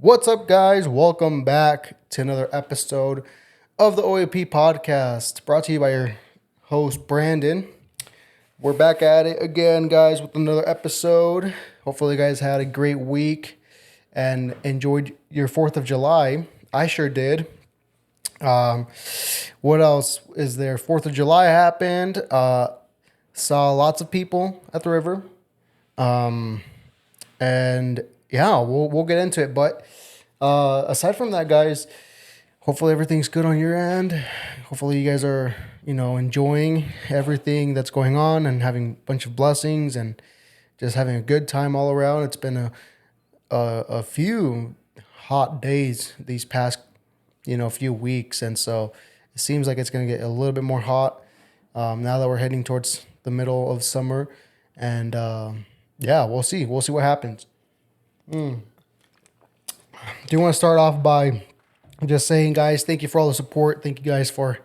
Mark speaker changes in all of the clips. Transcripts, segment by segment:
Speaker 1: What's up, guys? Welcome back to another episode of the OAP podcast, brought to you by your host, Brandon. We're back at it again, guys, with another episode. Hopefully, you guys had a great week and enjoyed your 4th of July. I sure did. Um, what else is there? 4th of July happened. Saw lots of people at the river. And yeah, we'll get into it. But aside from that, guys, hopefully everything's good on your end. Hopefully you guys are, enjoying everything that's going on and having a bunch of blessings and just having a good time all around. It's been a few hot days these past, few weeks. And so it seems like it's going to get a little bit more hot now that we're heading towards the middle of summer. And yeah, we'll see. We'll see what happens. Do you want to start off by just saying, guys, thank you for all the support. Thank you guys for,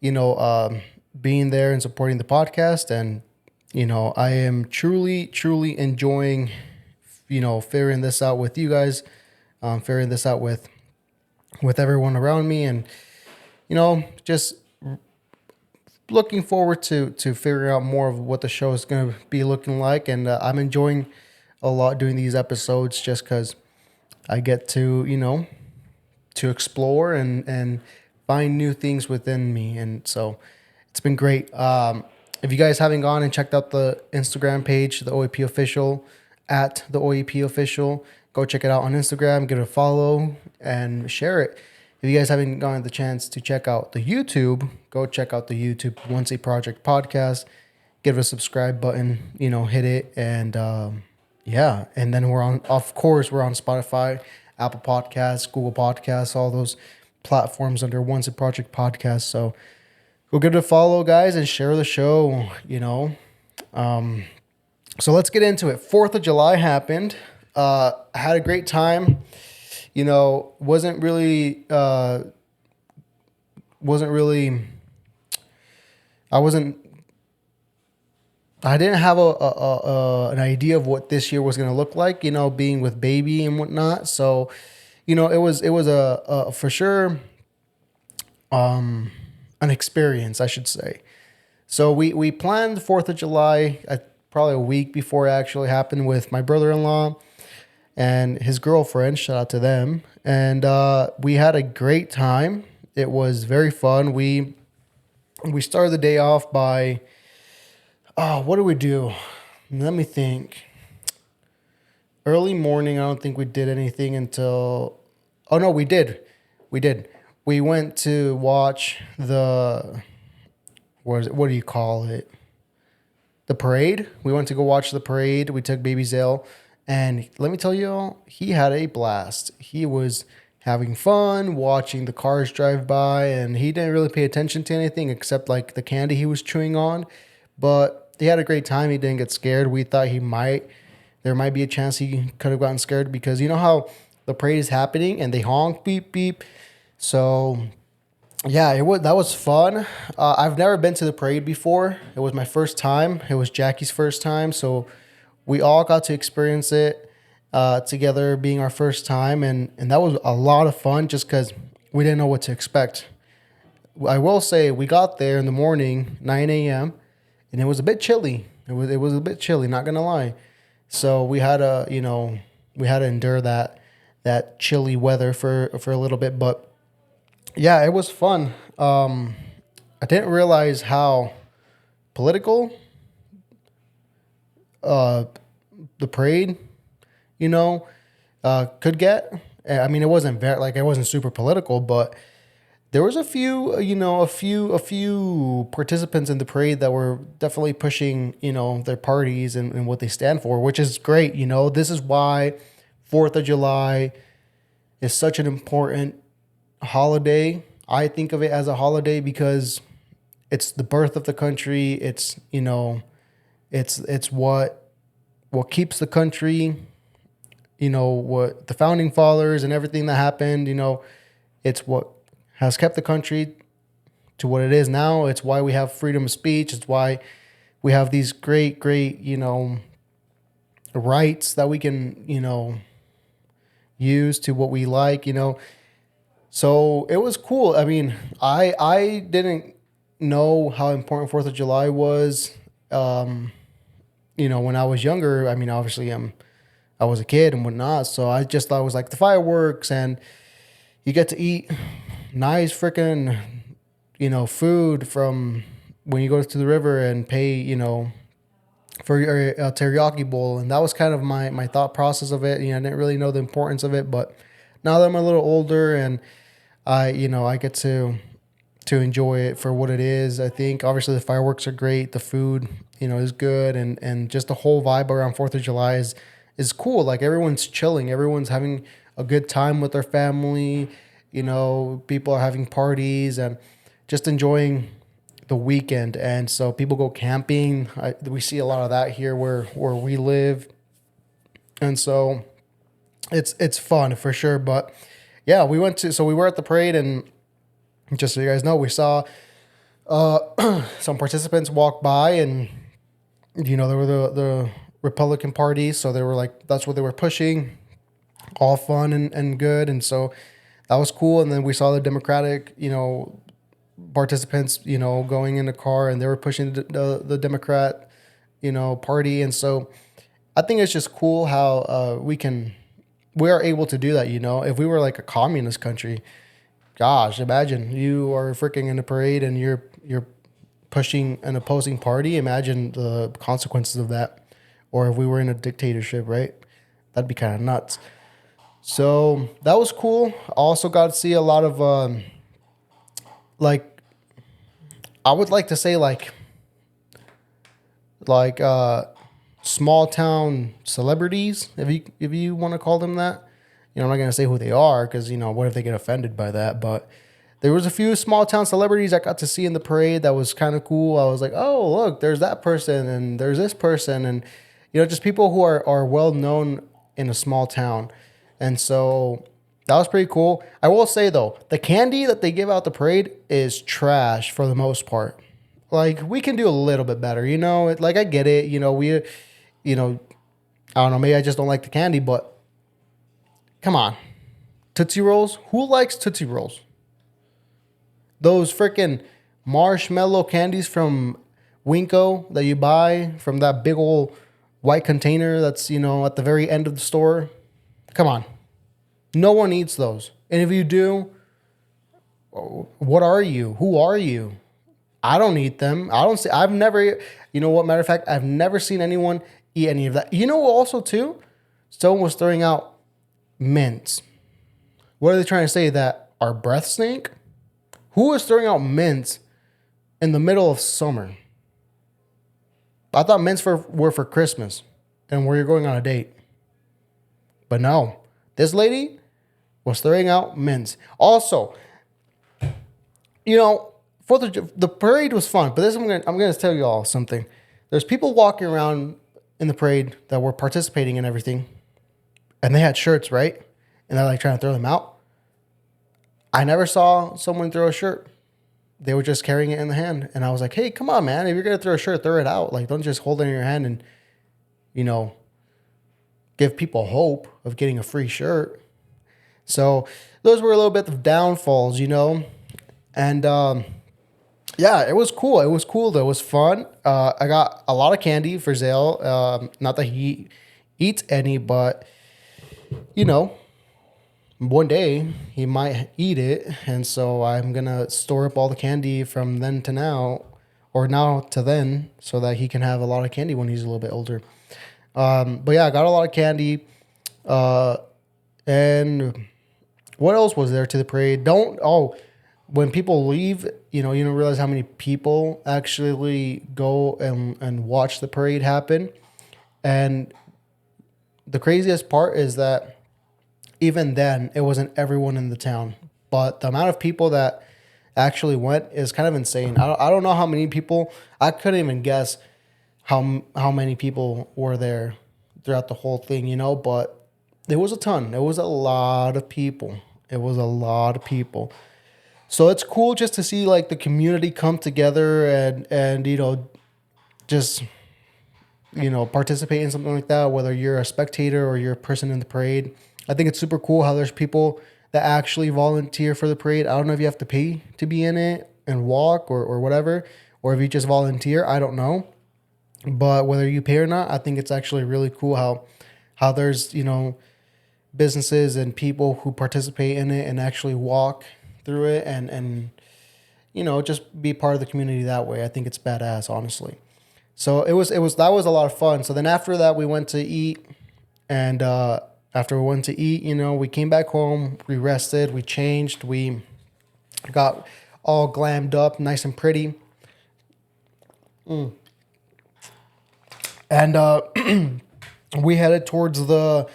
Speaker 1: being there and supporting the podcast. And, I am truly, truly enjoying, figuring this out with you guys, figuring this out with everyone around me. And, just looking forward to figuring out more of what the show is going to be looking like. And I'm enjoying a lot doing these episodes just because I get to, to explore and find new things within me. And so it's been great. If you guys haven't gone and checked out the Instagram page, the OAP official, at the OAP official, go check it out on Instagram, give it a follow and share it. If you guys haven't gotten the chance to check out the YouTube, go check out the YouTube Once a Project podcast, give it a subscribe button, hit it. And yeah. And then we're on Spotify, Apple Podcasts, Google Podcasts, all those platforms under Once a Project podcast. So go give it a follow, guys, and share the show, So let's get into it. 4th of July happened. I had a great time. Wasn't really, I didn't have an idea of what this year was going to look like, being with baby and whatnot. So, it was a for sure, an experience, I should say. So we planned the 4th of July, probably a week before it actually happened, with my brother-in-law and his girlfriend. Shout out to them. And we had a great time. It was very fun. We started the day off by, what did we do? Let me think. Early morning, I don't think we did anything until... Oh, no, we did. We went to watch the... What do you call it? The parade. We went to go watch the parade. We took Baby Zale. And let me tell you all, he had a blast. He was having fun watching the cars drive by, and he didn't really pay attention to anything except like the candy he was chewing on. But he had a great time. He didn't get scared. We thought there might be a chance he could have gotten scared because you know how the parade is happening and they honk, beep, beep. So yeah, that was fun. I've never been to the parade before. It was my first time. It was Jackie's first time. So we all got to experience it together, being our first time. And that was a lot of fun just because we didn't know what to expect. I will say we got there in the morning, 9 a.m., and it was a bit chilly. It was a bit chilly, not gonna lie. So we had to endure that chilly weather for a little bit. But yeah, it was fun. I didn't realize how political the parade, could get. I mean, it wasn't it wasn't super political, but there was a few participants in the parade that were definitely pushing, their parties and what they stand for, which is great. This is why 4th of July is such an important holiday. I think of it as a holiday because it's the birth of the country. It's, it's what keeps the country, what the founding fathers and everything that happened, it's what has kept the country to what it is now. It's why we have freedom of speech. It's why we have these great, rights that we can, used to what we like, you know. So it was cool. I mean, I didn't know how important Fourth of July was. Um, you know, when I was younger. I mean, obviously, I was a kid and whatnot, so I just thought it was like the fireworks and you get to eat nice freaking, you know, food from when you go to the river and pay, you know, for your teriyaki bowl. And that was kind of my thought process of it. You know, I didn't really know the importance of it, but now that I'm a little older and you know, I get to enjoy it for what it is. I think obviously the fireworks are great, the food, you know, is good, and just the whole vibe around Fourth of July is cool. Like everyone's chilling, everyone's having a good time with their family. You know, people are having parties and just enjoying the weekend. And so people go camping. We see a lot of that here where we live, and so it's fun for sure. But yeah, we were at the parade, and just so you guys know, we saw some participants walk by, and you know, there were the Republican Party, so they were like, that's what they were pushing, all fun and good, and so that was cool. And then we saw the Democratic, you know, participants, you know, going in the car, and they were pushing the Democrat, you know, party, and so I think it's just cool how we are able to do that. You know, if we were like a communist country, gosh, imagine you are freaking in a parade and you're pushing an opposing party. Imagine the consequences of that. Or if we were in a dictatorship, right? That'd be kind of nuts. So that was cool. I also got to see a lot of like I would like to say like small town celebrities, if you want to call them that. You know, I'm not gonna say who they are because you know what if they get offended by that. But there was a few small town celebrities I got to see in the parade that was kind of cool. I was like, oh look, there's that person and there's this person, and you know, just people who are well known in a small town, and so that was pretty cool. I will say though, the candy that they give out the parade is trash for the most part. Like we can do a little bit better, you know. Like I get it, you know. You know, I don't know. Maybe I just don't like the candy, but come on, Tootsie Rolls. Who likes Tootsie Rolls? Those freaking marshmallow candies from Winko that you buy from that big old white container that's, you know, at the very end of the store. Come on. No one eats those. And if you do, what are you? Who are you? I don't eat them. I don't see, I've never, you know what, matter of fact, I've never seen anyone eat any of that. You know, also too, someone was throwing out mints. What are they trying to say? That our breath stink? Who is throwing out mints in the middle of summer? I thought mints were for Christmas and where you're going on a date. But no, this lady was throwing out mints. Also, you know, for the parade was fun, but this I'm gonna tell you all something. There's people walking around in the parade that were participating in everything, and they had shirts, right? And they're like trying to throw them out. I never saw someone throw a shirt. They were just carrying it in the hand, and I was like, "Hey, come on, man! If you're gonna throw a shirt, throw it out. Like, don't just hold it in your hand and, you know, give people hope of getting a free shirt." So those were a little bit of downfalls, you know, and yeah, it was cool. It was cool though. It was fun. I got a lot of candy for Zale. Not that he eats any, but you know, one day he might eat it, and so I'm gonna store up all the candy from then to now, or now to then, so that he can have a lot of candy when he's a little bit older. But yeah, I got a lot of candy. Uh, and what else was there to the parade? When people leave, you know, you don't realize how many people actually go and watch the parade happen. And the craziest part is that even then, it wasn't everyone in the town. But the amount of people that actually went is kind of insane. I don't know how many people. I couldn't even guess how many people were there throughout the whole thing, you know. But there was a ton. It was a lot of people. It was a lot of people. So it's cool just to see like the community come together and you know, just, you know, participate in something like that, whether you're a spectator or you're a person in the parade. I think it's super cool how there's people that actually volunteer for the parade. I don't know if you have to pay to be in it and walk or whatever, or if you just volunteer. I don't know. But whether you pay or not, I think it's actually really cool how there's, businesses and people who participate in it and actually walk through it and just be part of the community that way. I think it's badass, honestly. So it was that was a lot of fun. So then after that we went to eat, and after we went to eat, we came back home, we rested, we changed, we got all glammed up, nice and pretty. And we headed towards the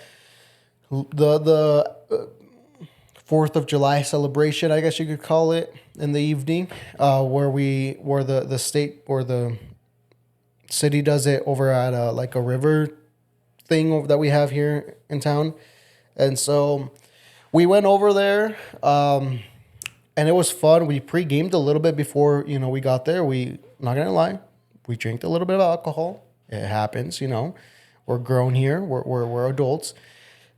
Speaker 1: 4th of July celebration, I guess you could call it, in the evening, where the state or the city does it over at like a river thing that we have here in town. And so we went over there, and it was fun. We pre-gamed a little bit before we got there. Not gonna lie, we drank a little bit of alcohol. It happens. We're grown here. We're adults.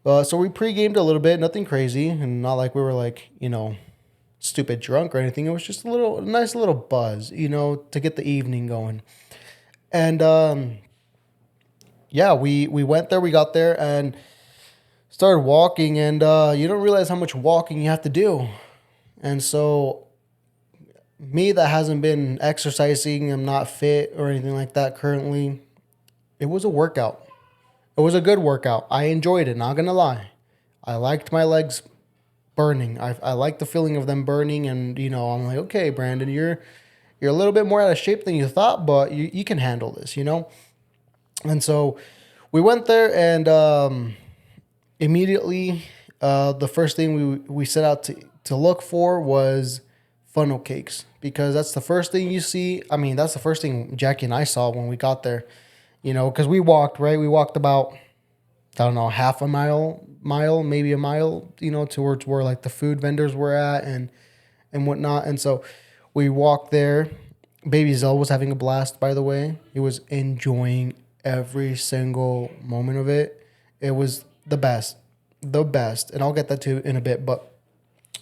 Speaker 1: So we pre-gamed a little bit, nothing crazy, and not like we were like stupid drunk or anything. It was just a nice little buzz, to get the evening going. And yeah, we went there. We got there and started walking, and you don't realize how much walking you have to do. And so me that hasn't been exercising, I'm not fit or anything like that currently. It was a workout. It was a good workout. I enjoyed it, not gonna lie. I liked my legs burning. I like the feeling of them burning, and I'm like, okay, Brandon, you're a little bit more out of shape than you thought, but you can handle this. And so we went there, and immediately the first thing we set out to look for was funnel cakes, because that's the first thing you see. I mean, that's the first thing Jackie and I saw when we got there. Because we walked, right? We walked about, I don't know, half a mile, maybe a mile, towards where like the food vendors were at and whatnot. And so we walked there. Baby Zell was having a blast, by the way. He was enjoying every single moment of it. It was the best. And I'll get that to in a bit. But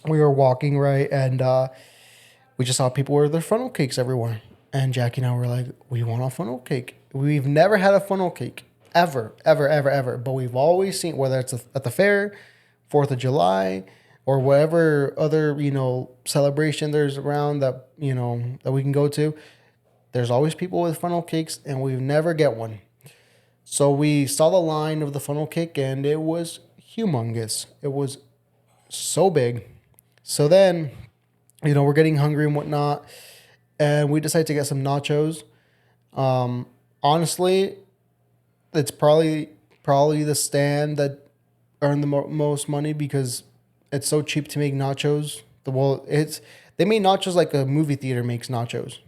Speaker 1: we were walking, right? And we just saw people with their funnel cakes everywhere. And Jackie and I were like, we want a funnel cake. We've never had a funnel cake ever, ever, ever, ever. But we've always seen, whether it's at the fair, 4th of July, or whatever other, celebration there's around that, that we can go to. There's always people with funnel cakes, and we've never get one. So we saw the line of the funnel cake, and it was humongous. It was so big. So then, we're getting hungry and whatnot, and we decided to get some nachos. Honestly, it's probably the stand that earned the most money, because it's so cheap to make nachos. They made nachos like a movie theater makes nachos,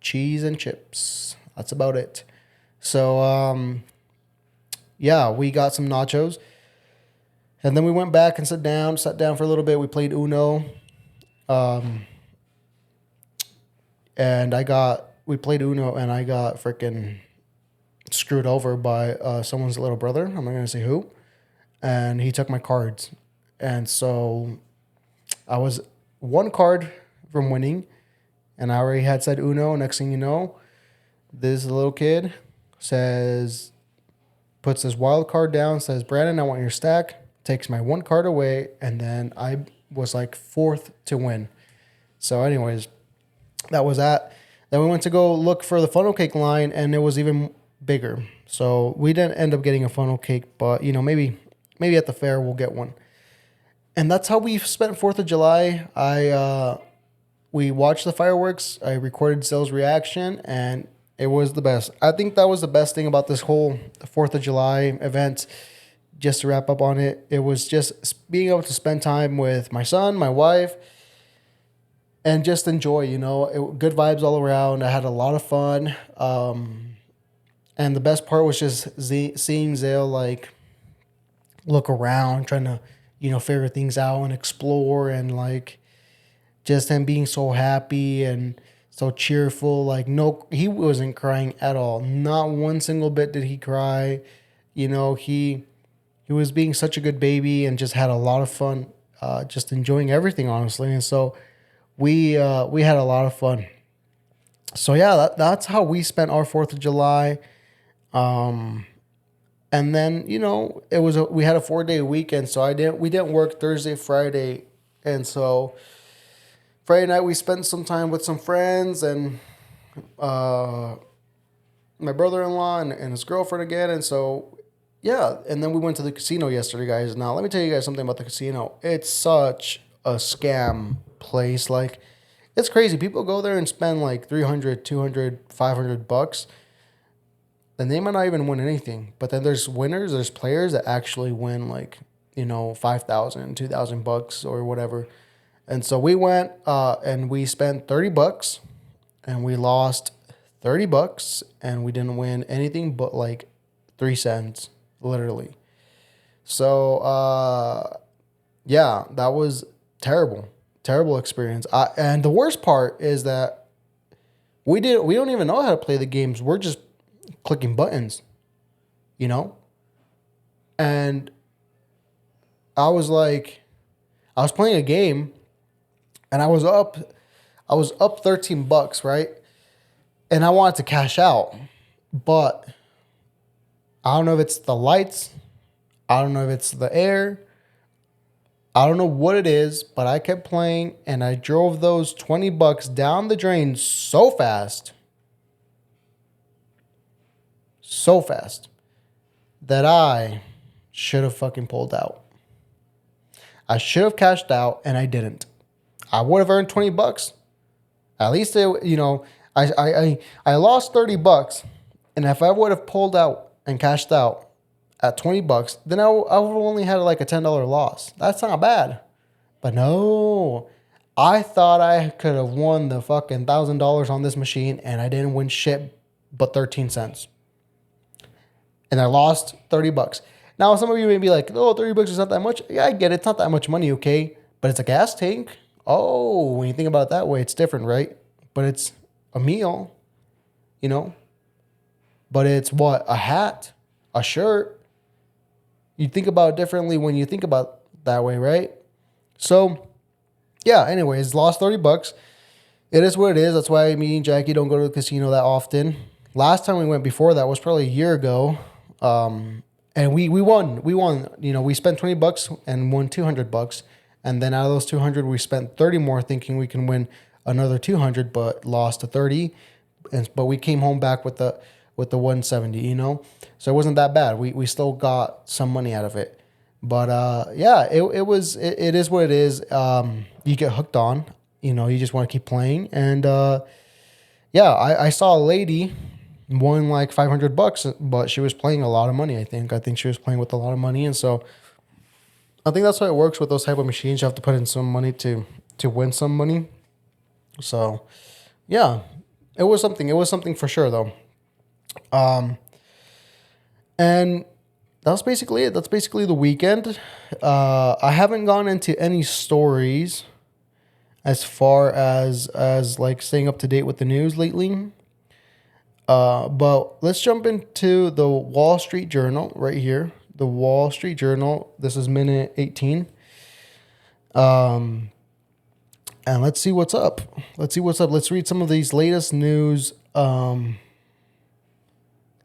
Speaker 1: cheese and chips. That's about it. So yeah, we got some nachos, and then we went back and sat down for a little bit. We played Uno, and we played Uno, and I got freaking screwed over by someone's little brother. I'm not gonna say who, and he took my cards, and so I was one card from winning, and I already had said Uno. Next thing you know, this little kid puts his wild card down, says, Brandon, I want your stack, takes my one card away, and then I was like fourth to win. So anyways, that was that. Then we went to go look for the funnel cake line, and it was even bigger. So we didn't end up getting a funnel cake, but maybe at the fair we'll get one. And that's how we spent 4th of July. We watched the fireworks. I recorded Zell's reaction, and it was the best. I think that was the best thing about this whole 4th of July event. Just to wrap up on it, it was just being able to spend time with my son, my wife, and just enjoy, good vibes all around. I had a lot of fun. And the best part was just seeing Zale like look around, trying to, figure things out and explore, and like just him being so happy and so cheerful. Like, no, he wasn't crying at all. Not one single bit did he cry. He he was being such a good baby and just had a lot of fun, just enjoying everything, honestly. And so we had a lot of fun. So yeah, that's how we spent our 4th of July. And then we had a 4-day weekend, so we didn't work Thursday, Friday, and so Friday night we spent some time with some friends and uh, my brother-in-law and his girlfriend again, and so yeah, and then we went to the casino yesterday, guys. Now let me tell you guys something about the casino. It's such a scam place. Like, it's crazy. People go there and spend like 300, 200, $500, and they might not even win anything. But then there's winners, there's players that actually win like, 5,000, 2,000 bucks or whatever. And so we went and we spent $30 and we lost $30 and we didn't win anything but like 3 cents, literally. So yeah, that was terrible, terrible experience. And the worst part is that we don't even know how to play the games. We're just clicking buttons, you know? And I was playing a game and I was up $13, right? And I wanted to cash out, but I don't know if it's the lights. I don't know if it's the air. I don't know what it is, but I kept playing and I drove those $20 down the drain so fast that I should have fucking pulled out. I should have cashed out and I didn't. I would have earned $20. At least I lost $30, and if I would have pulled out and cashed out at $20, then I would have only had like a $10 loss. That's not bad. But no, I thought I could have won the fucking $1,000 on this machine, and I didn't win shit but 13 cents. And I lost $30. Now, some of you may be like, oh, $30 is not that much. Yeah, I get it. It's not that much money, okay? But it's a gas tank. Oh, when you think about it that way, it's different, right? But it's a meal, But it's what? A hat, a shirt. You think about it differently when you think about it that way, right? So, yeah, anyways, lost $30. It is what it is. That's why me and Jackie don't go to the casino that often. Last time we went before that was probably a year ago. And we won. We spent $20 and won $200. And then out of those 200, we spent 30 more thinking we can win another 200, but lost to 30. But we came home back with the 170, So it wasn't that bad. We still got some money out of it. But yeah, it is what it is. You get hooked on, you just want to keep playing. And yeah, I saw a lady won like $500, but she was playing a lot of money. I think she was playing with a lot of money, and so I think that's how it works with those type of machines. You have to put in some money to win some money. So yeah, it was something. It was something for sure, though. And that's basically it. That's basically the weekend. I haven't gone into any stories as far as like staying up to date with the news lately. But let's jump into the Wall Street Journal right here. The Wall Street Journal. This is minute 18. And let's see what's up. Let's read some of these latest news.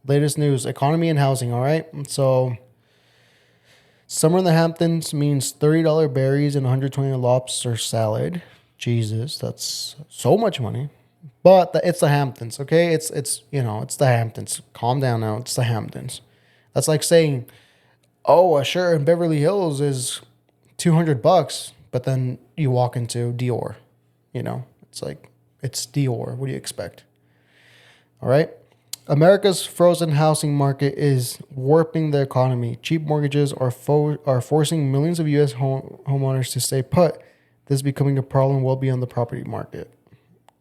Speaker 1: Latest news, economy and housing. All right. So summer in the Hamptons means $30 berries and $120 lobster salad. Jesus, that's so much money. But it's the Hamptons, okay? It's the Hamptons. Calm down now. It's the Hamptons. That's like saying, oh, a shirt in Beverly Hills is $200, but then you walk into Dior. It's like, it's Dior. What do you expect? All right. America's frozen housing market is warping the economy. Cheap mortgages are forcing millions of U.S. homeowners to stay put. This is becoming a problem well beyond the property market.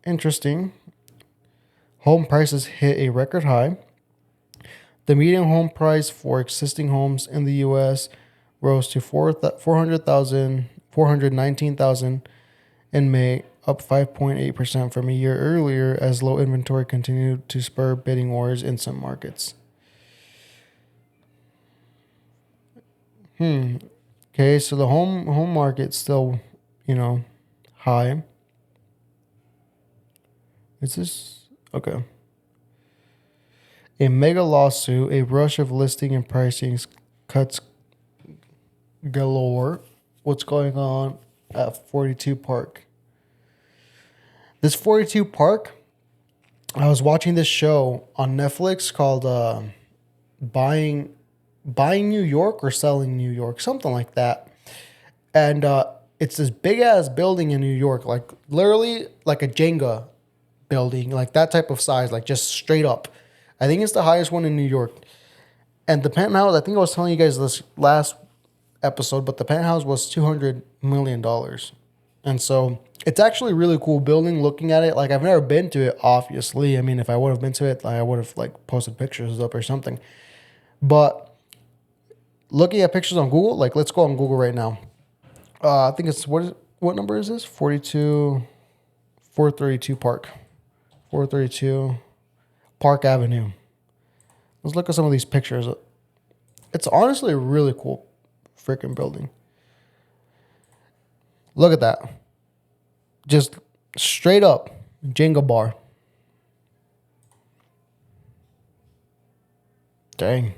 Speaker 1: Interesting. Home prices hit a record high. The median home price for existing homes in the U.S. rose to $419,000 in May, up 5.8% from a year earlier, as low inventory continued to spur bidding wars in some markets. Okay, so the home market's still, you know, high. Is this okay? A mega lawsuit, a rush of listing and pricing cuts galore. What's going on at 42 Park? This 42 Park, I was watching this show on Netflix called Buying Buying New York or Selling New York, something like that. And it's this big ass building in New York, like literally like a Jenga building, like that type of size, like just straight up. I think it's the highest one in New York. And the penthouse, I think I was telling you guys this last episode, but the penthouse was $200 million. And so it's actually a really cool building looking at it. Like I've never been to it, obviously. I mean, if I would have been to it, I would have like posted pictures up or something. But looking at pictures on Google, like let's go on Google right now. I think it's what number is this? 432 Park. 432 Park Avenue. Let's look at some of these pictures. It's honestly a really cool freaking building. Look at that. Just straight up Jenga bar. Dang.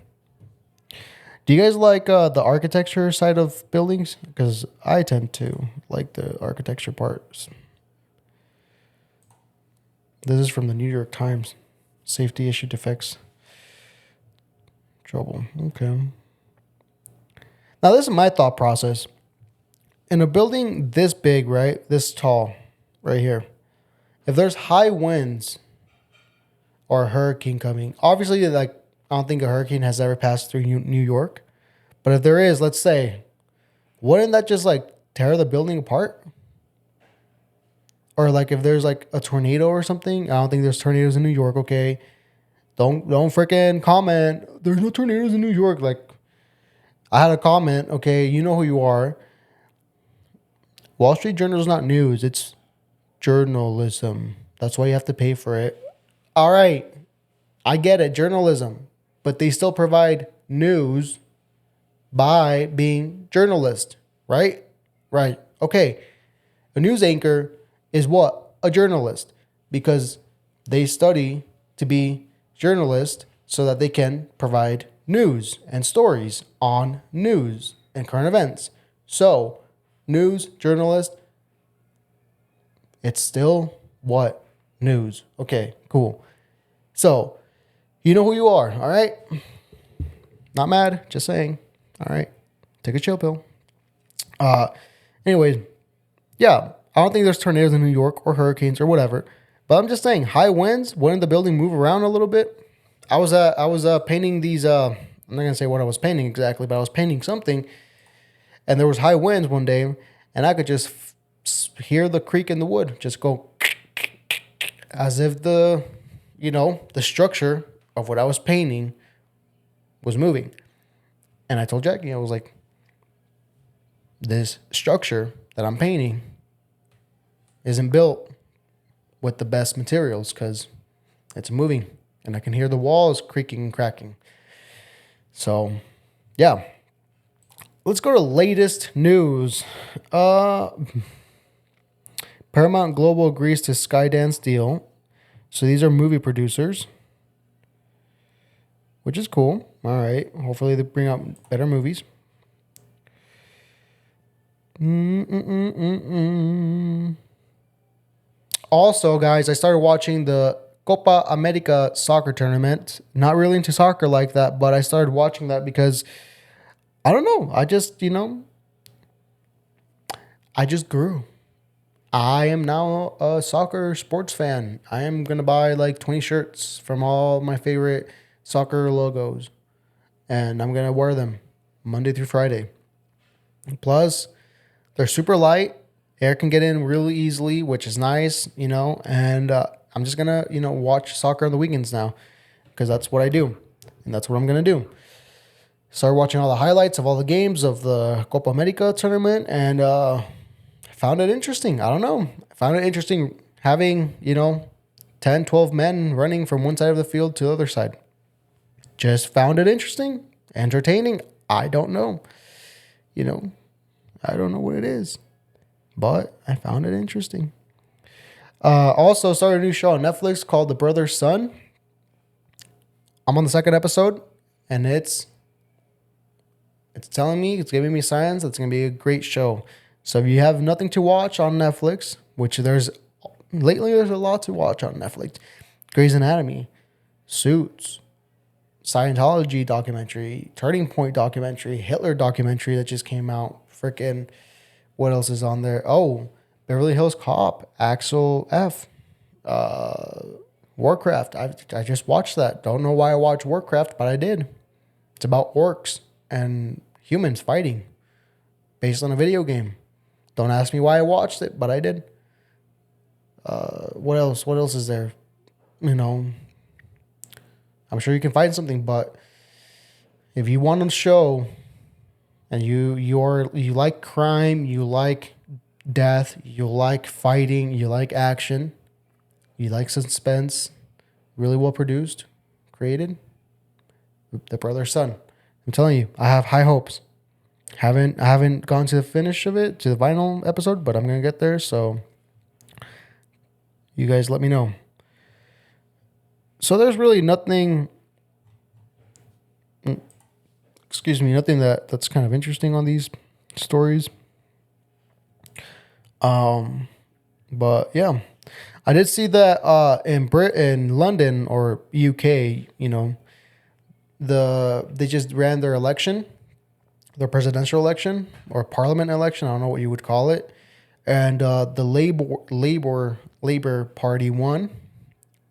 Speaker 1: Do you guys like the architecture side of buildings? Because I tend to like the architecture parts. This is from the New York Times. Safety issue defects. Trouble. Okay. Now, this is my thought process. In a building this big, right? This tall, right here. If there's high winds or a hurricane coming, obviously, like, I don't think a hurricane has ever passed through New York. But if there is, let's say, wouldn't that just like tear the building apart? Or like if there's like a tornado or something, I don't think there's tornadoes in New York. Okay, don't freaking comment. There's no tornadoes in New York. Like I had a comment. Okay, you know who you are. Wall Street Journal is not news. It's journalism. That's why you have to pay for it. All right, I get it, journalism, but they still provide news by being journalist, right? Right. Okay. A news anchor is what? A journalist, because they study to be journalists so that they can provide news and stories on news and current events. So, news, journalist, it's still what? News. Okay, cool. So, you know who you are, all right? Not mad, just saying. All right, take a chill pill. Anyways, yeah, I don't think there's tornadoes in New York or hurricanes or whatever, but I'm just saying, high winds, wouldn't the building move around a little bit? I was painting these. I'm not gonna say what I was painting exactly, but I was painting something, and there was high winds one day, and I could just hear the creak in the wood just go, as if the structure of what I was painting was moving. And I told Jackie, I was like, this structure that I'm painting isn't built with the best materials because it's moving and I can hear the walls creaking and cracking. So, yeah. Let's go to latest news. Paramount Global agrees to Skydance deal. So these are movie producers, which is cool. All right. Hopefully they bring out better movies. Also, guys, I started watching the Copa America soccer tournament. Not really into soccer like that, but I started watching that because, I don't know, I just grew. I am now a soccer sports fan. I am going to buy like 20 shirts from all my favorite soccer logos. And I'm going to wear them Monday through Friday. Plus, they're super light. Air can get in really easily, which is nice, and I'm just going to, watch soccer on the weekends now because that's what I do. And that's what I'm going to do. Started watching all the highlights of all the games of the Copa America tournament and found it interesting. I don't know. I found it interesting having, 10, 12 men running from one side of the field to the other side. Just found it interesting, entertaining. I don't know. You know, I don't know what it is, but I found it interesting. Also started a new show on Netflix called The Brother's Son. I'm on the second episode, and it's telling me, it's giving me signs that it's gonna be a great show. So if you have nothing to watch on Netflix, which there's a lot to watch on Netflix. Grey's Anatomy, Suits, Scientology documentary, Turning Point documentary, Hitler documentary that just came out. Freaking, what else is on there? Oh, Beverly Hills Cop, Axel F. Warcraft. I just watched that. Don't know why I watched Warcraft, but I did. It's about orcs and humans fighting based on a video game. Don't ask me why I watched it, but I did. What else? What else is there? You know, I'm sure you can find something, but if you want a show and you like crime, you like death, you like fighting, you like action, you like suspense, really well produced, created, The Brother's Son. I'm telling you, I have high hopes. I haven't gone to the finish of it, to the final episode, but I'm gonna get there. So you guys let me know. So there's really nothing. Nothing that's kind of interesting on these stories. But yeah, I did see that in London or UK, they just ran their election, their presidential election or parliament election. I don't know what you would call it, and the Labour Party won.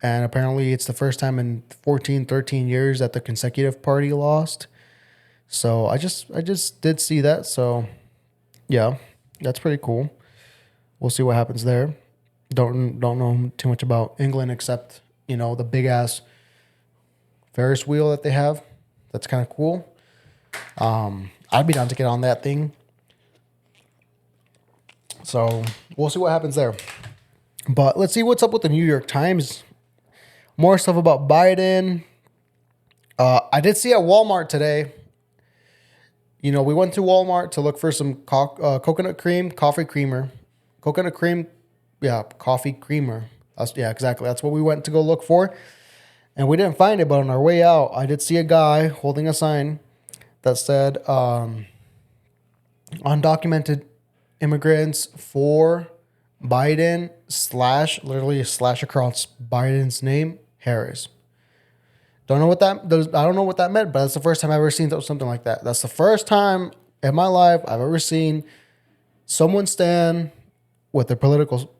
Speaker 1: And apparently it's the first time in 14, 13 years that the consecutive party lost. So I just did see that. So yeah, that's pretty cool. We'll see what happens there. Don't know too much about England except, the big ass Ferris wheel that they have. That's kind of cool. I'd be down to get on that thing. So we'll see what happens there. But let's see what's up with the New York Times. More stuff about Biden. I did see at Walmart today. We went to Walmart to look for some coconut cream, coffee creamer. Coconut cream, yeah, coffee creamer. Exactly. That's what we went to go look for. And we didn't find it, but on our way out, I did see a guy holding a sign that said, undocumented immigrants for Biden / literally slash across Biden's name, Harris. Don't know what that. I don't know what that meant, but that's the first time I've ever seen something like that. That's the first time in my life I've ever seen someone stand with a political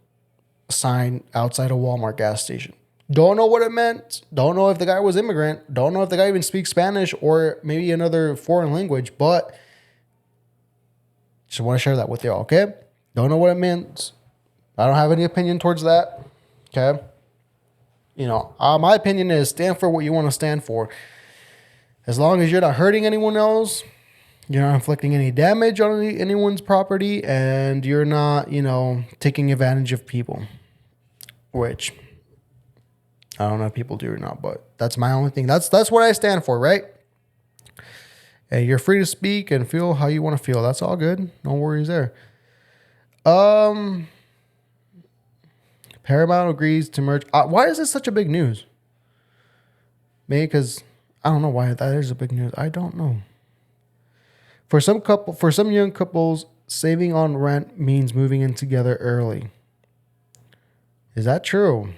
Speaker 1: sign outside a Walmart gas station. Don't know what it meant. Don't know if the guy was immigrant. Don't know if the guy even speaks Spanish or maybe another foreign language, but just want to share that with y'all, okay? Don't know what it means. I don't have any opinion towards that, okay? My opinion is stand for what you want to stand for. As long as you're not hurting anyone else, you're not inflicting any damage on anyone's property, and you're not, taking advantage of people. Which, I don't know if people do or not, but that's my only thing. That's what I stand for, right? And you're free to speak and feel how you want to feel. That's all good. No worries there. Paramount agrees to merge. Why is this such a big news? Maybe because I don't know why that is a big news. I don't know. For some young couples, saving on rent means moving in together early. Is that true?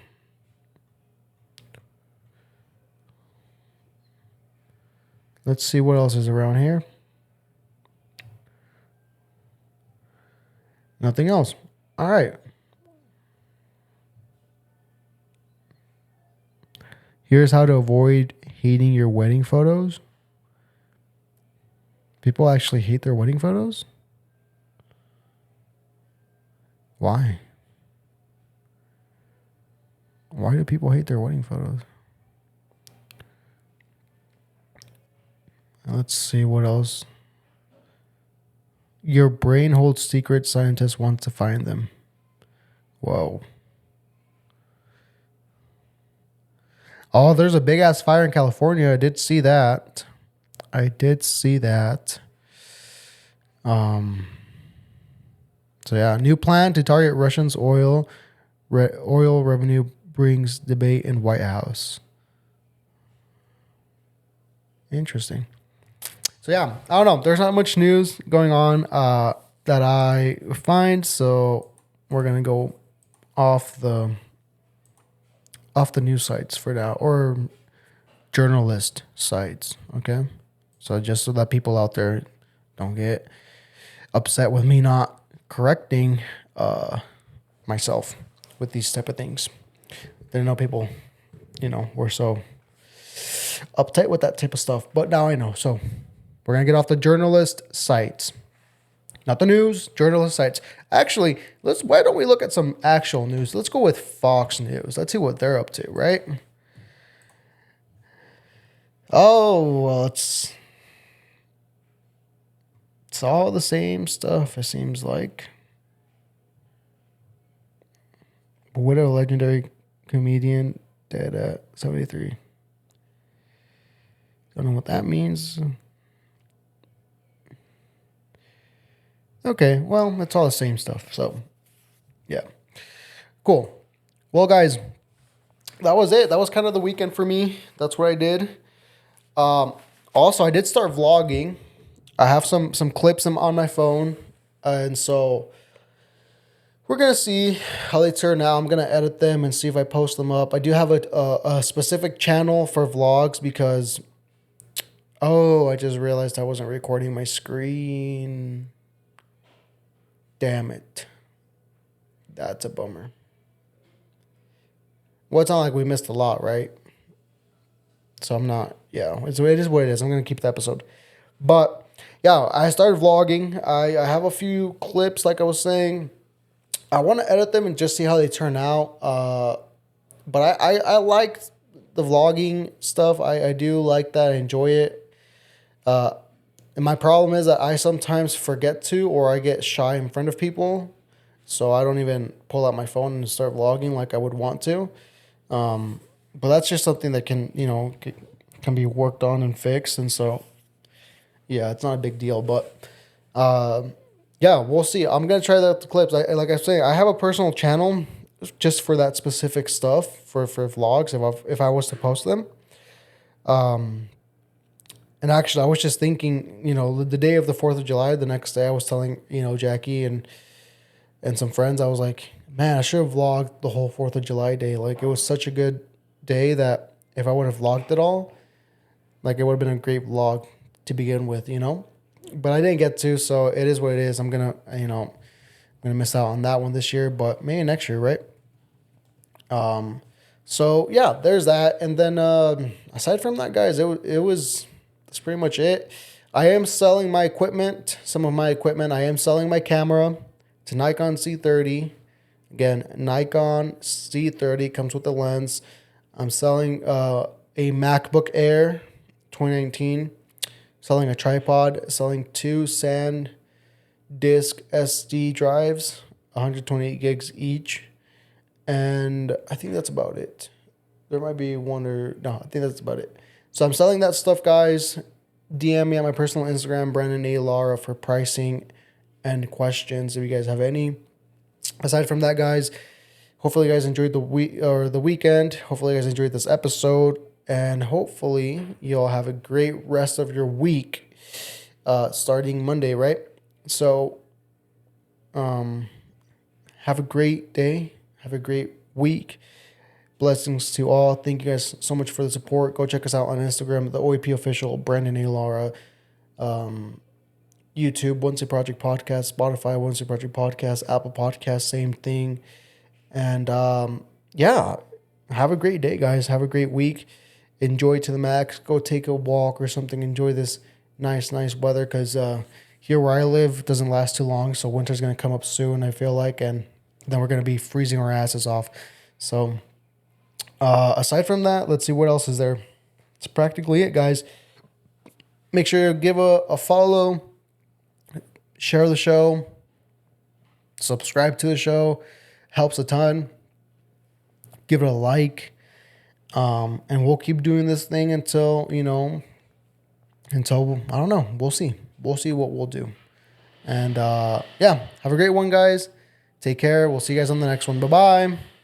Speaker 1: Let's see what else is around here. Nothing else. All right. Here's how to avoid hating your wedding photos. People actually hate their wedding photos? Why? Why do people hate their wedding photos? Let's see what else. Your brain holds secrets. Scientists want to find them. Whoa. Oh, there's a big ass fire in California. I did see that. So yeah, new plan to target Russians oil revenue brings debate in White House. Interesting. So yeah, I don't know. There's not much news going on that I find, so we're gonna go off the news sites for now, or journalist sites. Okay, so just so that people out there don't get upset with me not correcting myself with these type of things. Didn't know people, were so uptight with that type of stuff, but now I know. So we're gonna get off the journalist sites, not the news. Journalist sites. Actually, why don't we look at some actual news? Let's go with Fox News. Let's see what they're up to, right? Oh well, it's all the same stuff. It seems like. What a legendary comedian dead at 73. Don't know what that means. Okay, well, it's all the same stuff. So, yeah. Cool. Well, guys, that was it. That was kind of the weekend for me. That's what I did. Also, I did start vlogging. I have some clips on my phone. And so we're going to see how they turn out. I'm going to edit them and see if I post them up. I do have a specific channel for vlogs because, I just realized I wasn't recording my screen. Damn it. That's a bummer. Well, it's not like we missed a lot, right? So I'm not, it is what it is. I'm going to keep the episode. But, yeah, I started vlogging. I have a few clips, like I was saying. I want to edit them and just see how they turn out. But I like the vlogging stuff. I do like that. I enjoy it. And my problem is that I sometimes forget to, or I get shy in front of people. So I don't even pull out my phone and start vlogging like I would want to. But that's just something that can be worked on and fixed. And so, yeah, it's not a big deal. But, yeah, we'll see. I'm going to try that with the clips. Like I was saying, I have a personal channel just for that specific stuff for vlogs if I was to post them. And actually, I was just thinking, the day of the 4th of July, the next day, I was telling, Jackie and some friends, I was like, man, I should have vlogged the whole 4th of July day. Like, it was such a good day that if I would have vlogged it all, like, it would have been a great vlog to begin with, But I didn't get to, so it is what it is. I'm going to miss out on that one this year, but maybe next year, right? So, yeah, there's that. And then aside from that, guys, that's pretty much it. I am selling my equipment, some of my equipment. I am selling my camera. It's a Nikon C30. Again, Nikon C30 comes with the lens. I'm selling a MacBook Air 2019. Selling a tripod. Selling 2 SanDisk SD drives, 128 gigs each. And I think that's about it. There might be no, I think that's about it. So I'm selling that stuff, guys. DM me on my personal Instagram, Brandon A. Lara, for pricing and questions if you guys have any. Aside from that, guys, hopefully you guys enjoyed the weekend. Hopefully you guys enjoyed this episode. And hopefully you'll have a great rest of your week starting Monday, right? So have a great day. Have a great week. Blessings to all. Thank you guys so much for the support. Go check us out on Instagram, the OAP official, Brandon A. Lara. YouTube, Wednesday Project Podcast, Spotify, Wednesday Project Podcast, Apple Podcast, same thing. And yeah, have a great day, guys. Have a great week. Enjoy to the max. Go take a walk or something. Enjoy this nice weather because here where I live, it doesn't last too long. So winter's going to come up soon, I feel like. And then we're going to be freezing our asses off. So aside from that, let's see what else is there. That's practically it, guys. Make sure you give a follow, share the show, subscribe to the show. Helps a ton. Give it a like. And we'll keep doing this thing until, I don't know. We'll see. We'll see what we'll do. And yeah, have a great one, guys. Take care. We'll see you guys on the next one. Bye bye.